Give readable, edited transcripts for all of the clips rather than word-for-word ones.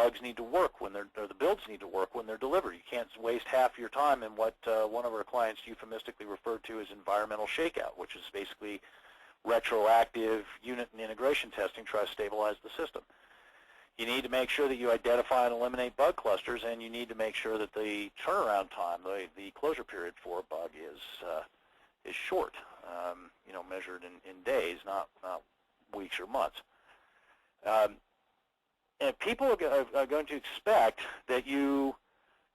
bugs need to work or the builds need to work when they're delivered. You can't waste half your time in what one of our clients euphemistically referred to as environmental shakeout, which is basically retroactive unit and integration testing to try to stabilize the system. You need to make sure that you identify and eliminate bug clusters, and you need to make sure that the turnaround time, the closure period for a bug is short, measured in days, not weeks or months. And people are going to expect that you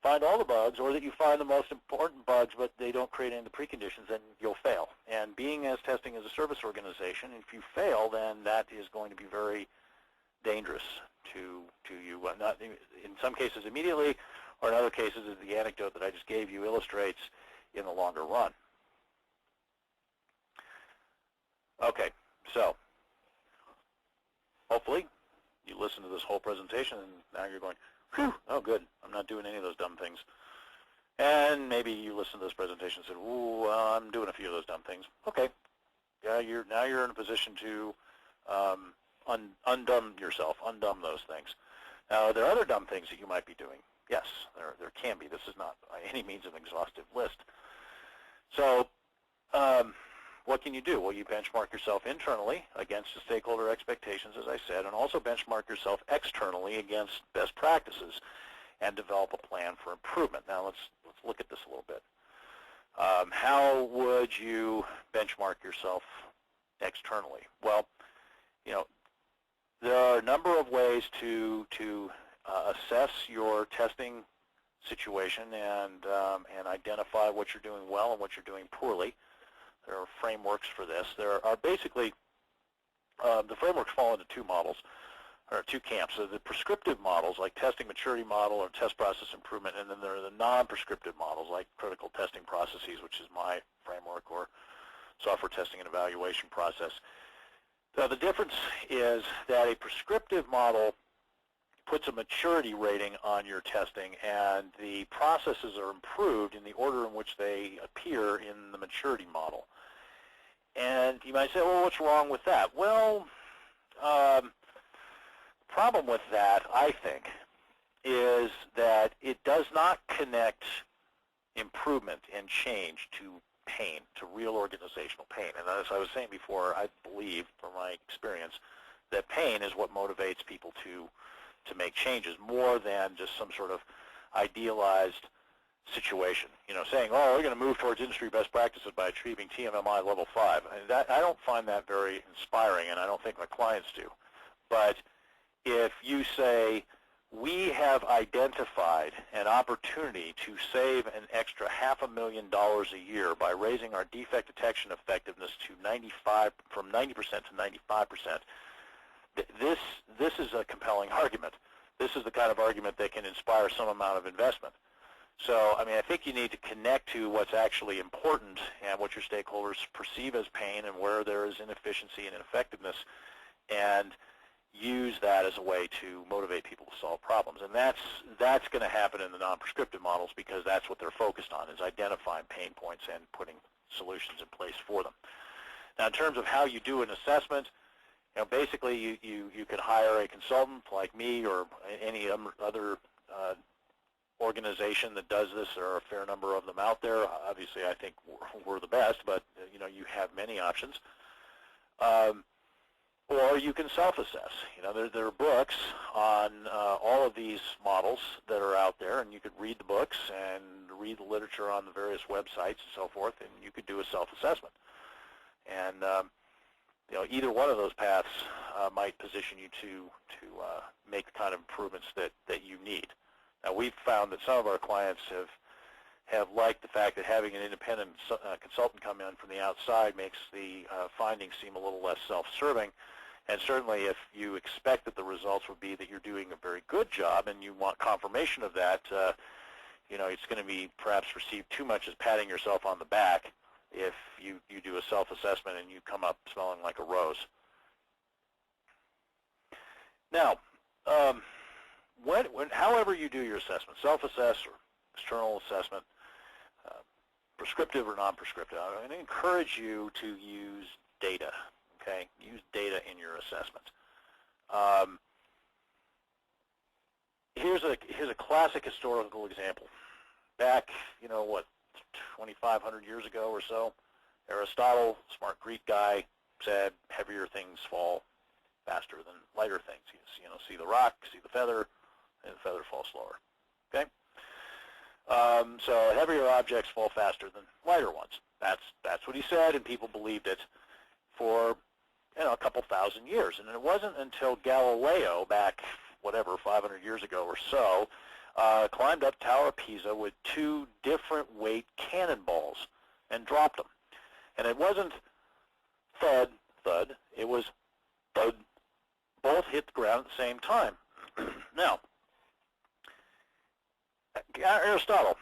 find all the bugs, or that you find the most important bugs, but they don't create any of the preconditions, then you'll fail. And being as testing as a service organization, if you fail, then that is going to be very dangerous to you. Not in some cases immediately, or in other cases, as the anecdote that I just gave you illustrates, in the longer run. Okay, so hopefully you listen to this whole presentation and now you're going, whew, oh good, I'm not doing any of those dumb things. And maybe you listen to this presentation and said, ooh, I'm doing a few of those dumb things. Okay, yeah, now you're in a position to undumb yourself, undumb those things. Now, there are other dumb things that you might be doing. Yes, there can be. This is not by any means an exhaustive list. So what can you do? Well, you benchmark yourself internally against the stakeholder expectations, as I said, and also benchmark yourself externally against best practices and develop a plan for improvement. Now, let's look at this a little bit. How would you benchmark yourself externally? Well, there are a number of ways to assess your testing situation and identify what you're doing well and what you're doing poorly. There are frameworks for this. There are basically, the frameworks fall into two models, or two camps. So the prescriptive models, like testing maturity model or test process improvement, and then there are the non-prescriptive models, like critical testing processes, which is my framework, or software testing and evaluation process. So the difference is that a prescriptive model puts a maturity rating on your testing, and the processes are improved in the order in which they appear in the maturity model. And you might say, well, what's wrong with that? Well, the problem with that, I think, is that it does not connect improvement and change to pain, to real organizational pain. And as I was saying before, I believe, from my experience, that pain is what motivates people to make changes more than just some sort of idealized situation. Saying, oh, we're going to move towards industry best practices by achieving TMMI level 5. I don't find that very inspiring, and I don't think my clients do. But if you say, we have identified an opportunity to save an extra $500,000 a year by raising our defect detection effectiveness to from 90% to 95%, this is a compelling argument. This is the kind of argument that can inspire some amount of investment. So, I think you need to connect to what's actually important and what your stakeholders perceive as pain and where there is inefficiency and ineffectiveness, and use that as a way to motivate people to solve problems. And that's going to happen in the non-prescriptive models, because that's what they're focused on, is identifying pain points and putting solutions in place for them. Now, in terms of how you do an assessment, basically you could hire a consultant like me or any other organization that does this. There are a fair number of them out there. Obviously, I think we're the best, but you have many options. Or you can self-assess. There are books on all of these models that are out there, and you could read the books and read the literature on the various websites and so forth, and you could do a self-assessment. And either one of those paths might position you to make the kind of improvements that you need. Now, we've found that some of our clients have liked the fact that having an independent consultant come in from the outside makes the findings seem a little less self-serving. And certainly if you expect that the results would be that you're doing a very good job and you want confirmation of that, it's going to be perhaps received too much as patting yourself on the back if you do a self-assessment and you come up smelling like a rose. Now, however you do your assessment, self-assess or external assessment, prescriptive or non-prescriptive, I'm going to encourage you to use data. Okay, use data in your assessment. here's a classic historical example. Back, 2,500 years ago or so, Aristotle, smart Greek guy, said heavier things fall faster than lighter things. See the rock, see the feather, and the feather falls slower. Okay? So heavier objects fall faster than lighter ones. That's what he said, and people believed it for a couple thousand years. And it wasn't until Galileo, back 500 years ago or so, climbed up Tower of Pisa with 2 different weight cannonballs and dropped them. And it wasn't thud, thud. It was thud. Both hit the ground at the same time. Now, Aristotle,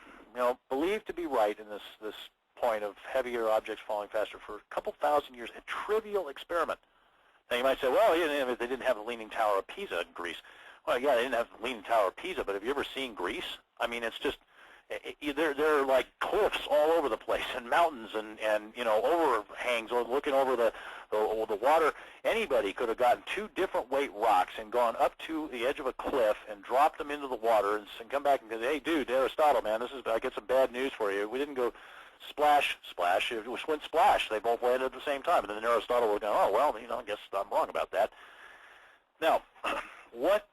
believed to be right in this point of heavier objects falling faster for a couple thousand years, a trivial experiment. Now you might say, well, they didn't have the Leaning Tower of Pisa in Greece. Well, yeah, they didn't have the Leaning Tower of Pisa, but have you ever seen Greece? I mean, it's just, there are like cliffs all over the place, and mountains, and overhangs, or looking over the water. Anybody could have gotten 2 different weight rocks and gone up to the edge of a cliff and dropped them into the water and come back and say, hey, dude, Aristotle, man, I get some bad news for you. We didn't go splash, splash. It went splash. They both landed at the same time. And then Aristotle would go, oh, well, I guess I'm wrong about that. Now, what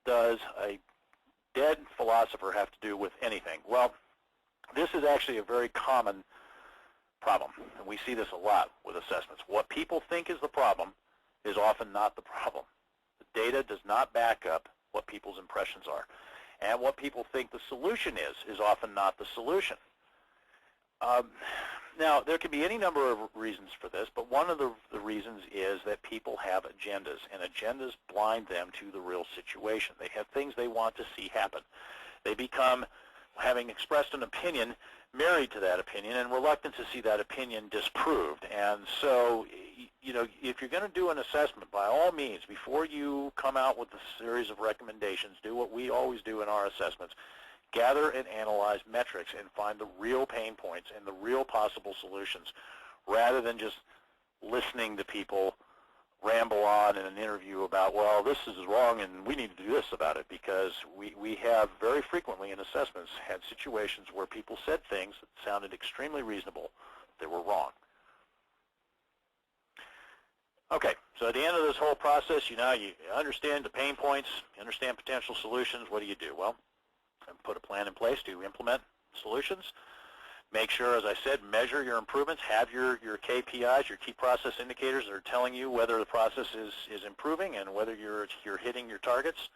does a dead philosopher have to do with anything? Well, this is actually a very common problem, and we see this a lot with assessments. What people think is the problem is often not the problem. The data does not back up what people's impressions are. And what people think the solution is often not the solution. Now, there can be any number of reasons for this, but one of the reasons is that people have agendas, and agendas blind them to the real situation. They have things they want to see happen. They become, having expressed an opinion, married to that opinion and reluctant to see that opinion disproved. And so, if you're going to do an assessment, by all means, before you come out with a series of recommendations, do what we always do in our assessments. Gather and analyze metrics and find the real pain points and the real possible solutions, rather than just listening to people ramble on in an interview about, well, this is wrong and we need to do this about it, because we have very frequently in assessments had situations where people said things that sounded extremely reasonable that were wrong. Okay, so at the end of this whole process, you understand the pain points, you understand potential solutions. What do you do? Well, put a plan in place to implement solutions. Make sure, as I said, measure your improvements. Have your KPIs, your key process indicators that are telling you whether the process is improving and whether you're hitting your targets.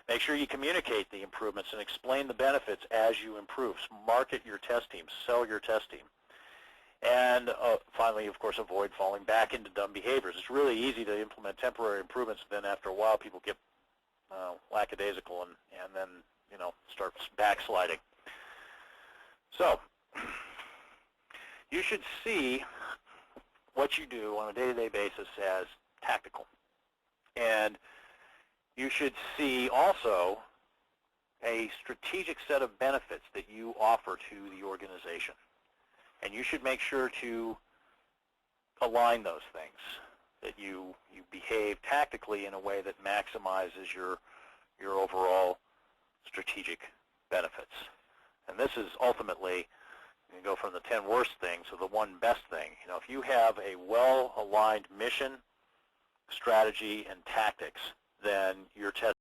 Make sure you communicate the improvements and explain the benefits as you improve. Market your test team. Sell your test team. And finally, of course, avoid falling back into dumb behaviors. It's really easy to implement temporary improvements, then after a while people get lackadaisical and then start backsliding. So you should see what you do on a day-to-day basis as tactical. And you should see also a strategic set of benefits that you offer to the organization. And you should make sure to align those things, that you behave tactically in a way that maximizes your overall strategic benefits. And this is ultimately, you go from the 10 worst things to the 1 best thing. If you have a well-aligned mission, strategy, and tactics, then your test